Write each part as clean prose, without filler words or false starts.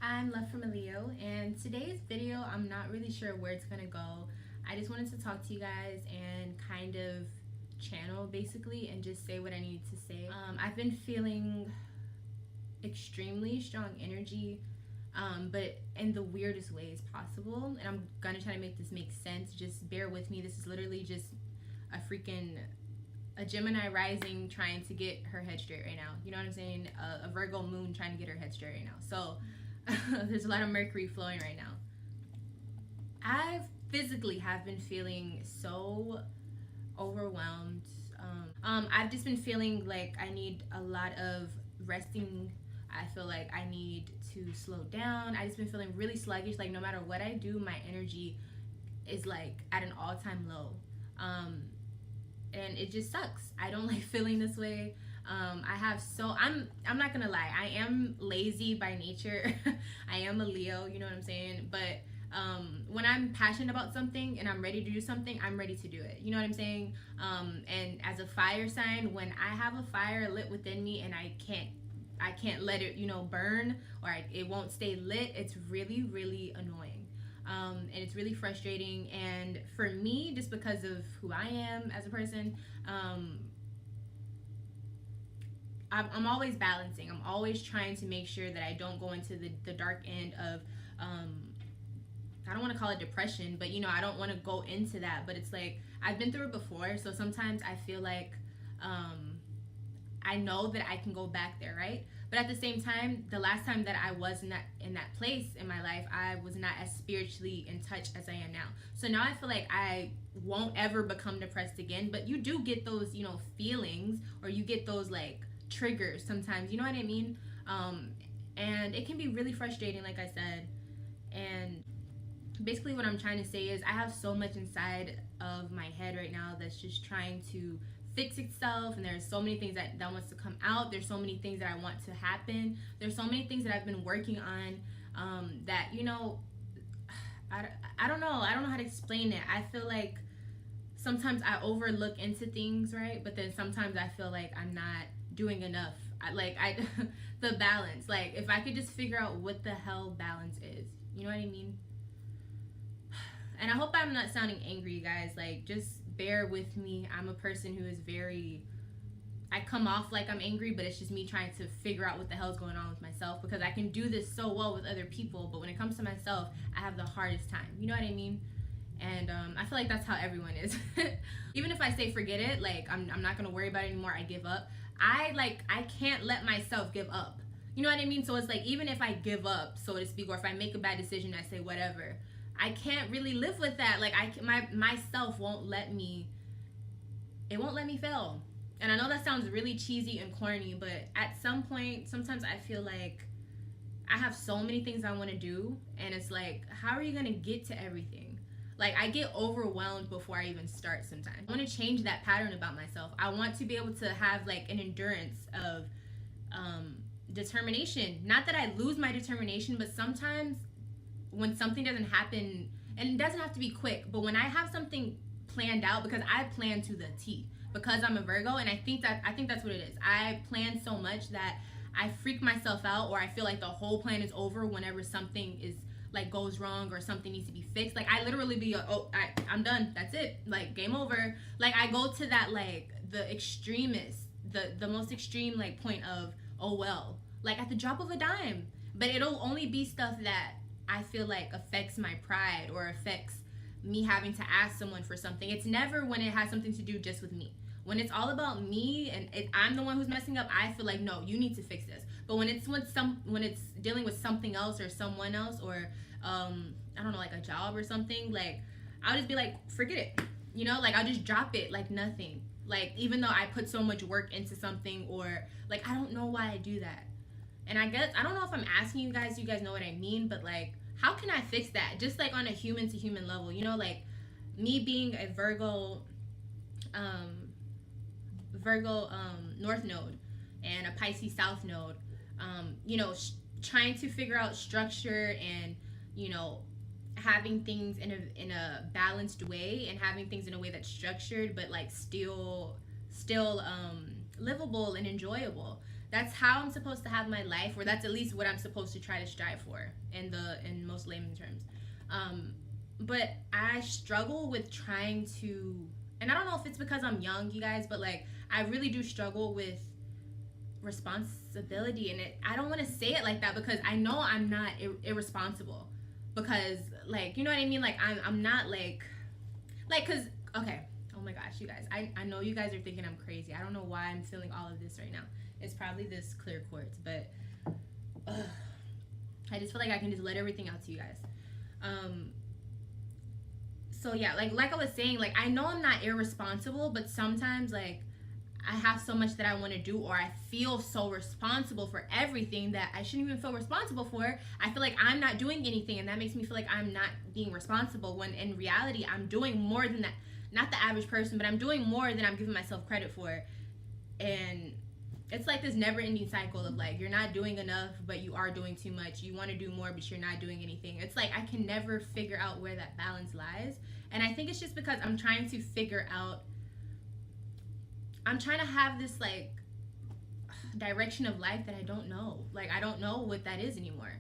I'm Left from a Leo, and today's video, I'm not really sure where it's gonna go. I just wanted to talk to you guys and kind of channel basically and just say what I need to say. I've been feeling extremely strong energy, but in the weirdest ways possible, and I'm gonna try to make this make sense. Just bear with me. This is literally just a Gemini rising trying to get her head straight right now. You know what I'm saying? A Virgo moon trying to get her head straight right now. So there's a lot of Mercury flowing right now. I physically have been feeling so overwhelmed. I've just been feeling like I need a lot of resting. I feel like I need to slow down. I just been feeling really sluggish. Like no matter what I do, my energy is like at an all-time low. And it just sucks. I don't like feeling this way. I'm not gonna lie, I am lazy by nature. I am a Leo, you know what I'm saying? But when I'm passionate about something and I'm ready to do something, I'm ready to do it. You know what I'm saying? And as a fire sign, when I have a fire lit within me and I can't let it, burn, or it won't stay lit, it's really, really annoying. And it's really frustrating. And for me, just because of who I am as a person, I'm always balancing. I'm always trying to make sure that I don't go into the dark end of, I don't want to call it depression, but I don't want to go into that. But it's like, I've been through it before. So sometimes I feel like, I know that I can go back there, right? But at the same time, the last time that I was in that place in my life, I was not as spiritually in touch as I am now. So now I feel like I won't ever become depressed again. But you do get those, feelings, or you get those like triggers sometimes. You know what I mean? And it can be really frustrating, like I said. And basically, what I'm trying to say is I have so much inside of my head right now that's just trying to fix itself, and there's so many things that wants to come out. There's so many things that I want to happen. There's so many things that I've been working on, that I don't know how to explain it. I feel like sometimes I overlook into things, right? But then sometimes I feel like I'm not doing enough. The balance, like if I could just figure out what the hell balance is, you know what I mean? And I hope I'm not sounding angry, you guys. Like, just bear with me. I'm a person who is I come off like I'm angry, but it's just me trying to figure out what the hell's going on with myself, because I can do this so well with other people, but when it comes to myself, I have the hardest time. You know what I mean? And I feel like that's how everyone is. Even if I say forget it, like I'm not gonna worry about it anymore, I give up. I can't let myself give up. You know what I mean? So it's like, even if I give up, so to speak, or if I make a bad decision, I say whatever, I can't really live with that. Like myself won't let me. It won't let me fail. And I know that sounds really cheesy and corny, but at some point, sometimes I feel like I have so many things I want to do, and it's like, how are you gonna get to everything? Like, I get overwhelmed before I even start sometimes. I want to change that pattern about myself. I want to be able to have like an endurance of determination. Not that I lose my determination, but sometimes when something doesn't happen, and it doesn't have to be quick, but when I have something planned out, because I plan to the T, because I'm a Virgo, and I think that's what it is. I plan so much that I freak myself out, or I feel like the whole plan is over whenever something is like goes wrong or something needs to be fixed. Like I literally be I'm done, that's it, like game over. Like I go to that, like the extremist, the most extreme like point of, oh well, like at the drop of a dime. But it'll only be stuff that I feel like affects my pride or affects me having to ask someone for something. It's never when it has something to do just with me. When it's all about me and I'm the one who's messing up, I feel like, no, you need to fix this. But when it's dealing with something else or someone else, or I don't know, like a job or something, like I'll just be like, forget it. Like I'll just drop it like nothing. Like even though I put so much work into something, or like I don't know why I do that. And I guess I don't know if I'm asking you guys know what I mean, but like, how can I fix that? Just like on a human to human level, like me being a Virgo North Node and a Pisces South Node, trying to figure out structure and, having things in a balanced way, and having things in a way that's structured, but like still livable and enjoyable. that's how I'm supposed to have my life, or that's at least what I'm supposed to try to strive for in most layman terms. But I struggle with trying to, and I don't know if it's because I'm young, you guys, but like I really do struggle with responsibility. And I don't want to say it like that because I know I'm not irresponsible, because like, you know what I mean, like I'm not like because okay, oh my gosh, you guys, I know you guys are thinking I'm crazy. I don't know why I'm feeling all of this right now. It's probably this clear quartz, but I just feel like I can just let everything out to you guys. So yeah, like I was saying, like I know I'm not irresponsible, but sometimes like I have so much that I want to do, or I feel so responsible for everything that I shouldn't even feel responsible for. I feel like I'm not doing anything, and that makes me feel like I'm not being responsible, when in reality I'm doing more than that. Not the average person, but I'm doing more than I'm giving myself credit for. And it's like this never-ending cycle of like, you're not doing enough, but you are doing too much. You want to do more, but you're not doing anything. It's like I can never figure out where that balance lies. And I think it's just because I'm trying to figure out, I'm trying to have this like direction of life that I don't know. Like I don't know what that is anymore.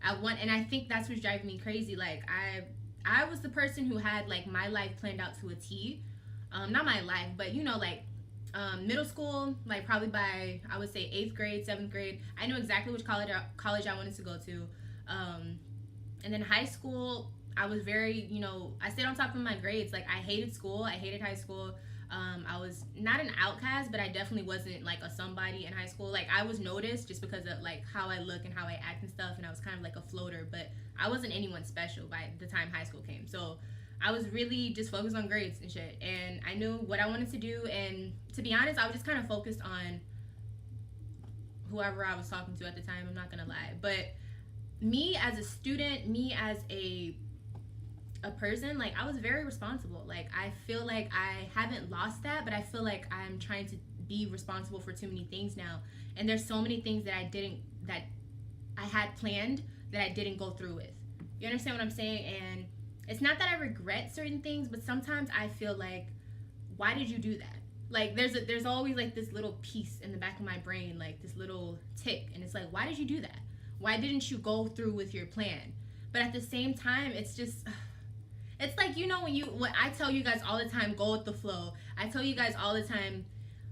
And I think that's what's driving me crazy. Like I was the person who had like my life planned out to a T. Not my life, but you know, like middle school, like probably by I would say 8th grade, 7th grade, I knew exactly which college I wanted to go to. And then high school, I was very, you know, I stayed on top of my grades. Like I hated school, I hated high school. I was not an outcast, but I definitely wasn't like a somebody in high school. Like I was noticed just because of like how I look and how I act and stuff, and I was kind of like a floater, but I wasn't anyone special by the time high school came. So I was really just focused on grades and shit, and I knew what I wanted to do. And to be honest, I was just kind of focused on whoever I was talking to at the time. I'm not gonna lie, but me as a student, me as a person, like I was very responsible. Like I feel like I haven't lost that, but I feel like I'm trying to be responsible for too many things now. And there's so many things that I had planned that I didn't go through with. You understand what I'm saying? And it's not that I regret certain things, but sometimes I feel like, why did you do that? Like there's always like this little piece in the back of my brain, like this little tick, and it's like, why did you do that? Why didn't you go through with your plan? But at the same time, it's just, it's like, you know, when I tell you guys all the time, go with the flow. I tell you guys all the time,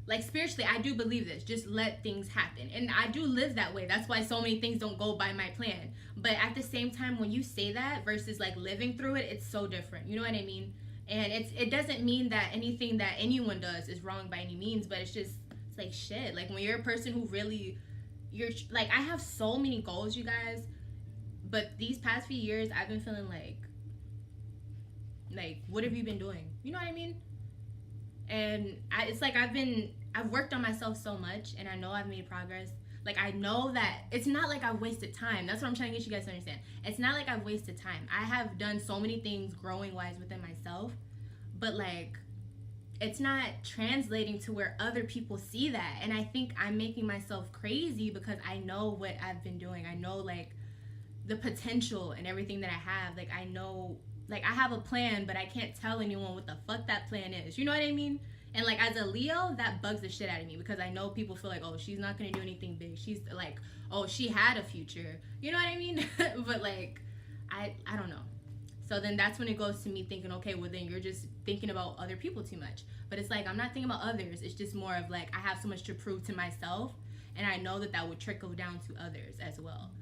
like spiritually, I do believe this. Just let things happen. And I do live that way. That's why so many things don't go by my plan. But at the same time, when you say that versus like living through it, it's so different. You know what I mean? And it doesn't mean that anything that anyone does is wrong by any means, but it's like shit. Like when you're a person who really, you're like, I have so many goals, you guys. But these past few years, I've been feeling like, what have you been doing? You know what I mean? And it's like I've worked on myself so much, and I know I've made progress. Like I know that it's not like I've wasted time. That's what I'm trying to get you guys to understand. It's not like I've wasted time. I have done so many things growing wise within myself, but like it's not translating to where other people see that. And I think I'm making myself crazy because I know what I've been doing. I know like the potential and everything that I have. Like I know, like I have a plan, but I can't tell anyone what the fuck that plan is. You know what I mean? And like as a Leo, that bugs the shit out of me because I know people feel like, oh, she's not gonna do anything big. She's like, oh, she had a future. You know what I mean? But like, I don't know. So then that's when it goes to me thinking, okay, well then you're just thinking about other people too much. But it's like, I'm not thinking about others. It's just more of like, I have so much to prove to myself, and I know that would trickle down to others as well.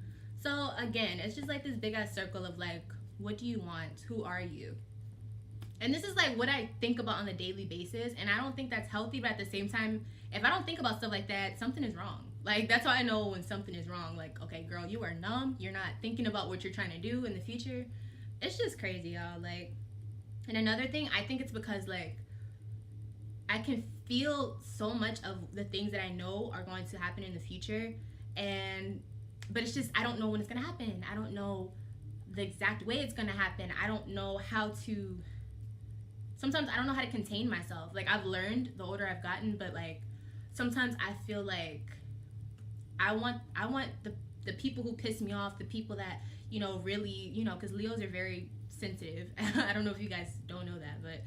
So again, it's just like this big ass circle of like, what do you want? Who are you? And this is like what I think about on a daily basis, and I don't think that's healthy, but at the same time, if I don't think about stuff like that, something is wrong. Like that's how I know when something is wrong. Like, okay, girl, you are numb. You're not thinking about what you're trying to do in the future. It's just crazy, y'all. Like, and another thing, I think it's because like I can feel so much of the things that I know are going to happen in the future, but it's just I don't know when it's gonna happen. I don't know the exact way it's gonna happen. I don't know how to. Sometimes I don't know how to contain myself. Like I've learned the older I've gotten, but like sometimes I feel like I want the people who piss me off, the people that, you know, really, you know, because Leos are very sensitive. I don't know if you guys don't know that, but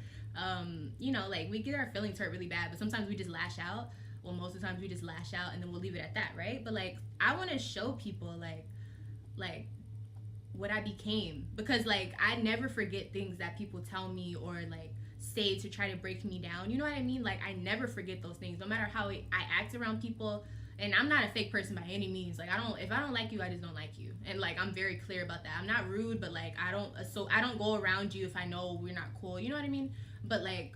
you know, like we get our feelings hurt really bad, but sometimes we just lash out. well, most of the times we just lash out and then we'll leave it at that, right? But like, I want to show people like what I became, because like I never forget things that people tell me or like say to try to break me down. You know what I mean? Like, I never forget those things, no matter how I act around people. And I'm not a fake person by any means. Like, if I don't like you, I just don't like you. And like, I'm very clear about that. I'm not rude, but like, I don't go around you if I know we're not cool. You know what I mean? But like,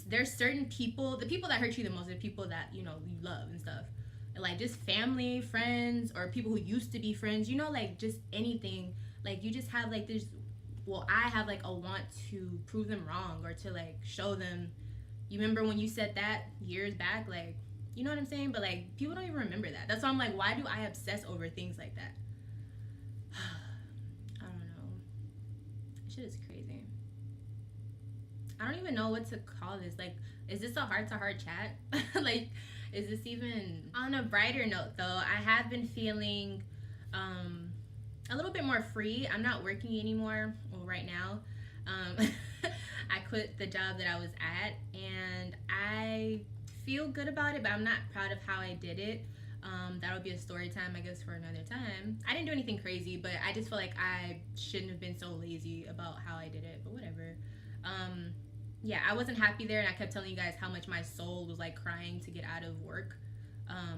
there's certain people, the people that hurt you the most are the people that, you know, you love and stuff. And like, just family, friends, or people who used to be friends, you know, like just anything. Like, you just have like this, well, I have like a want to prove them wrong, or to like show them, you remember when you said that years back? Like, you know what I'm saying? But like, people don't even remember that. That's why I'm like, why do I obsess over things like that? I don't know. Shit is crazy. I don't even know what to call this. Like, is this a heart-to-heart chat? Like, is this even... On a brighter note, though, I have been feeling a little bit more free. I'm not working anymore, well, right now. I quit the job that I was at, and I feel good about it, but I'm not proud of how I did it. That'll be a story time, I guess, for another time. I didn't do anything crazy, but I just feel like I shouldn't have been so lazy about how I did it, but whatever. Yeah, I wasn't happy there, and I kept telling you guys how much my soul was like crying to get out of work.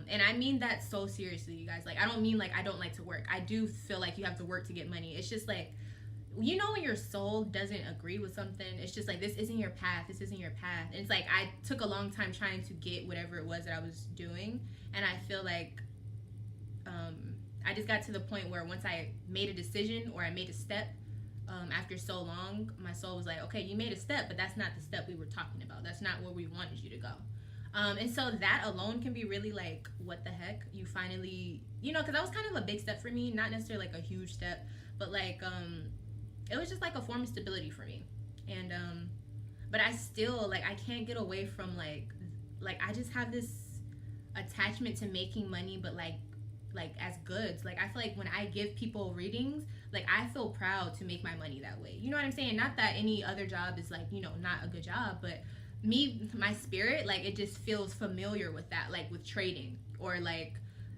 And I mean that so seriously, you guys. Like, I don't mean like I don't like to work. I do feel like you have to work to get money. It's just like, you know, when your soul doesn't agree with something, it's just like, this isn't your path, this isn't your path. And it's like, I took a long time trying to get whatever it was that I was doing, and I feel like I just got to the point where once I made a decision, or I made a step, after so long, my soul was like, okay, you made a step, but that's not the step we were talking about. That's not where we wanted you to go. And so that alone can be really like, what the heck? You finally, you know, because that was kind of a big step for me, not necessarily like a huge step, but like, it was just like a form of stability for me. And but I still, like, I can't get away from like I just have this attachment to making money, but like as goods. Like, I feel like when I give people readings, like, I feel proud to make my money that way. You know what I'm saying? Not that any other job is like, you know, not a good job, but me, my spirit, like, it just feels familiar with that, like with trading, or like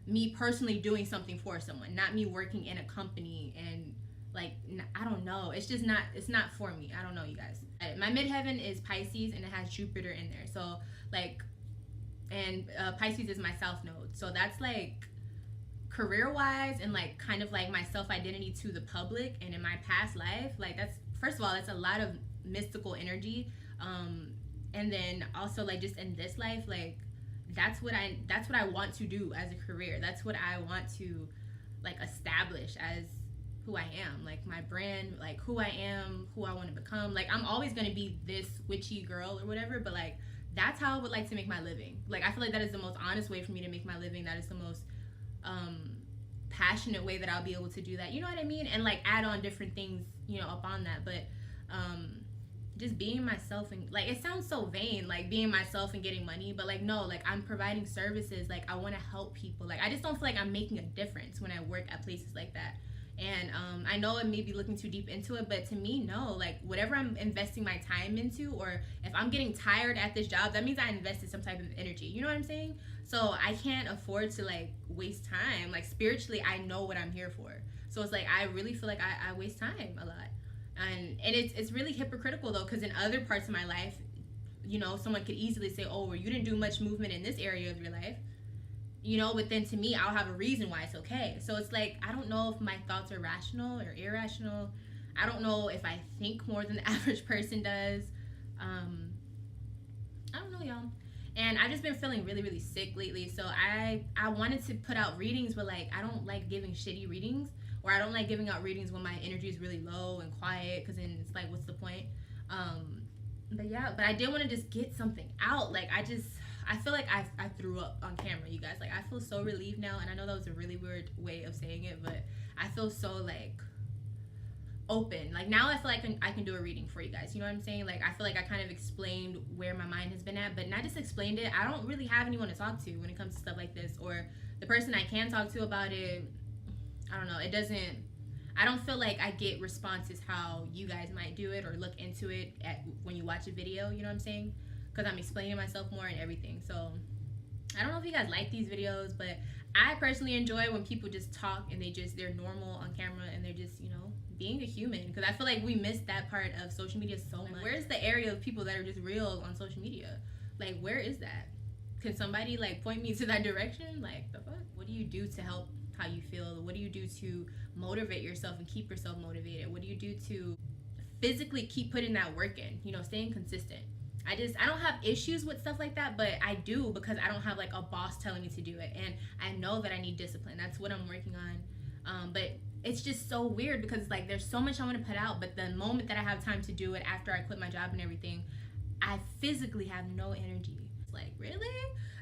me personally doing something for someone, not me working in a company. And like, I don't know, it's just not, it's not for me. I don't know, you guys. My midheaven is Pisces, and it has Jupiter in there. So like, and Pisces is my south node. So that's like, career wise, and like kind of like my self identity to the public, and in my past life, like, that's, first of all, that's a lot of mystical energy, and then also like just in this life, like that's what I want to do as a career. That's what I want to like establish as who I am, like my brand, like who I am, who I want to become. Like, I'm always going to be this witchy girl or whatever, but like, that's how I would like to make my living. Like, I feel like that is the most honest way for me to make my living. That is the most passionate way that I'll be able to do that. You know what I mean? And like, add on different things, you know, up on that. But just being myself, and like, it sounds so vain, like being myself and getting money, but like, no, like, I'm providing services. Like, I want to help people. Like, I just don't feel like I'm making a difference when I work at places like that. And I know it may be looking too deep into it, but to me, no. Like, whatever I'm investing my time into, or if I'm getting tired at this job, that means I invested some type of energy. You know what I'm saying? So I can't afford to like waste time. Like, spiritually, I know what I'm here for. So it's like, I really feel like I waste time a lot. And it's really hypocritical though, because in other parts of my life, you know, someone could easily say, oh, well, you didn't do much movement in this area of your life. You know, but then to me, I'll have a reason why it's okay. So it's like, I don't know if my thoughts are rational or irrational. I don't know if I think more than the average person does. I don't know, y'all. And I've just been feeling really, really sick lately. So I wanted to put out readings, but like, I don't like giving shitty readings, or I don't like giving out readings when my energy is really low and quiet, because then it's like, what's the point? But yeah, but I did want to just get something out. Like, I feel like I threw up on camera, you guys. Like, I feel so relieved now, and I know that was a really weird way of saying it, but I feel so like open. Like, now I feel like I can do a reading for you guys. You know what I'm saying? Like, I feel like I kind of explained where my mind has been at, but not just explained it. I don't really have anyone to talk to when it comes to stuff like this, or the person I can talk to about it, I don't know. I don't feel like I get responses how you guys might do it or look into it when you watch a video. You know what I'm saying? Because I'm explaining myself more and everything. So I don't know if you guys like these videos, but I personally enjoy when people just talk and they're normal on camera and they're just, you know, being a human, because I feel like we miss that part of social media so much. Where's the area of people that are just real on social media? Like, where is that? Can somebody like point me to that direction? Like, the fuck? What do you do to help how you feel? What do you do to motivate yourself and keep yourself motivated? What do you do to physically keep putting that work in? You know, staying consistent. I don't have issues with stuff like that, but I do because I don't have like a boss telling me to do it, and I know that I need discipline. That's what I'm working on. But it's just so weird because like there's so much I want to put out, but the moment that I have time to do it after I quit my job and everything, I physically have no energy. It's like, really?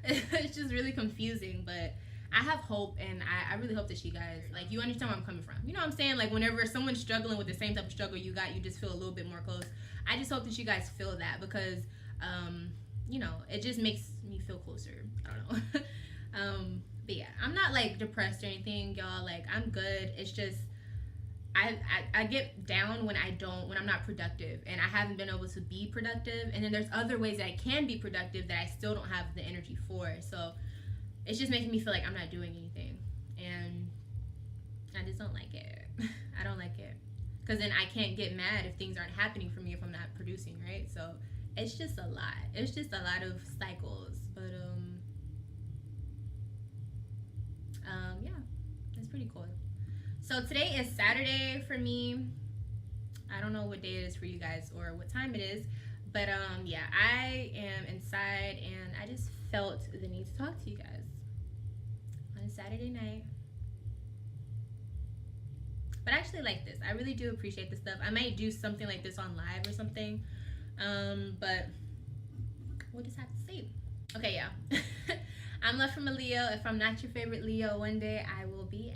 It's just really confusing, but I have hope, and I really hope that you guys, like, you understand where I'm coming from. You know what I'm saying? Like, whenever someone's struggling with the same type of struggle you got, you just feel a little bit more close. I just hope that you guys feel that because, you know, it just makes me feel closer. I don't know. But yeah, I'm not, like, depressed or anything, y'all. Like, I'm good. It's just, I get down when I'm not productive, and I haven't been able to be productive. And then there's other ways that I can be productive that I still don't have the energy for. So it's just making me feel like I'm not doing anything, and I just don't like it. I don't like it, because then I can't get mad if things aren't happening for me if I'm not producing, right? So it's just a lot. It's just a lot of cycles, but yeah, it's pretty cool. So today is Saturday for me. I don't know what day it is for you guys or what time it is, but yeah, I am inside and I just felt the need to talk to you guys on a Saturday night. But I actually like this. I really do appreciate this stuff. I might do something like this on live or something, but we'll just have to see. Okay, yeah. I'm love from a Leo. If I'm not your favorite Leo, one day I will be